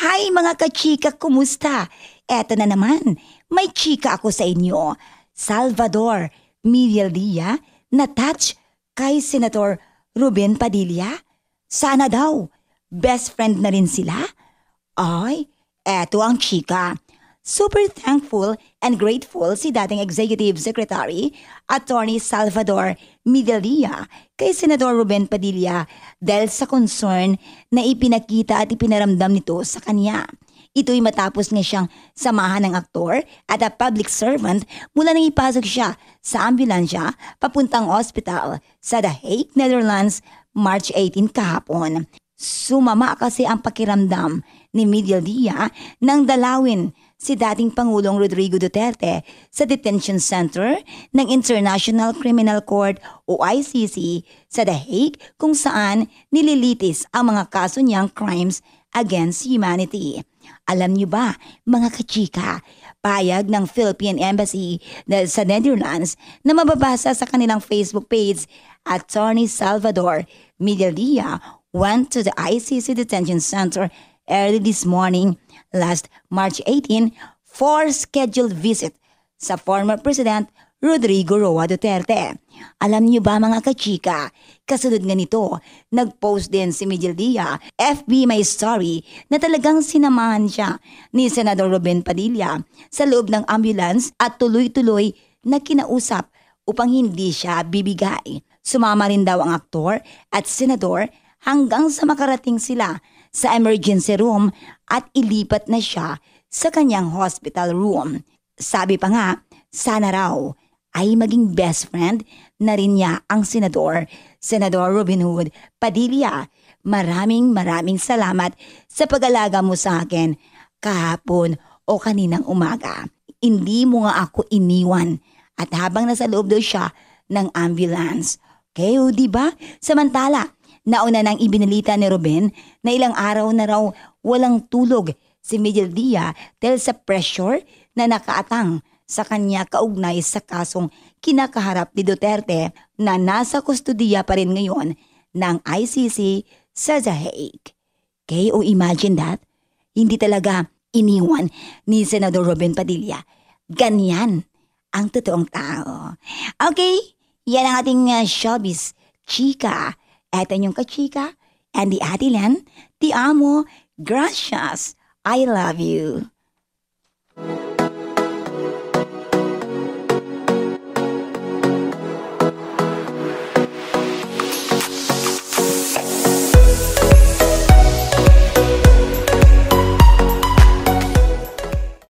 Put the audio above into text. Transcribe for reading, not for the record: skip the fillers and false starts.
Hi mga kachika, kumusta? Eto na naman, may chika ako sa inyo. Salvador Medialdea na touch kay Senator Ruben Padilla. Sana daw, best friend na rin sila. Ay, eto ang chika. Super thankful and grateful si dating Executive Secretary Attorney Salvador Medialdea kay Senador Ruben Padilla dahil sa concern na ipinakita at ipinaramdam nito sa kanya. Ito'y matapos nga siyang samahan ng aktor at a public servant mula nang ipasok siya sa ambulansya papuntang ospital sa The Hague, Netherlands, March 18 kahapon. Sumama kasi ang pakiramdam ni Medialdea nang dalawin si dating Pangulong Rodrigo Duterte sa detention center ng International Criminal Court o ICC sa The Hague kung saan nililitis ang mga kaso niyang crimes against humanity. Alam niyo ba, mga kachika, payag ng Philippine Embassy sa Netherlands na mababasa sa kanilang Facebook page, Attorney Salvador Medialdea went to the ICC detention center early this morning, last March 18, for scheduled visit sa former President Rodrigo Roa Duterte. Alam niyo ba mga kachika, kasunod nga nito, nag-post din si Medialdea, FB My Story, na talagang sinamahan siya ni Senador Ruben Padilla sa loob ng ambulance at tuloy-tuloy na kinausap upang hindi siya bibigay. Sumama rin daw ang aktor at senador hanggang sa makarating sila sa emergency room at ilipat na siya sa kanyang hospital room. Sabi pa nga, sana raw ay maging best friend na rin niya ang Senador Ruben Hood Padilla. Maraming salamat sa pag-alaga mo sa akin kahapon o kaninang umaga. Hindi mo nga ako iniwan at habang nasa loob daw siya ng ambulance. Okay, o diba? Samantala, nauna nang ibinalita ni Ruben na ilang araw na raw walang tulog si Medialdea dahil sa pressure na nakaatang sa kanya kaugnay sa kasong kinakaharap ni Duterte na nasa kustudiya pa rin ngayon ng ICC sa The Hague. Okay, o imagine that? Hindi talaga iniwan ni Senador Ruben Padilla. Ganyan ang totoong tao. Okay, yan ang ating showbiz chika. Eto yung kachika, and the Atilan, ti amo, gracias, I love you.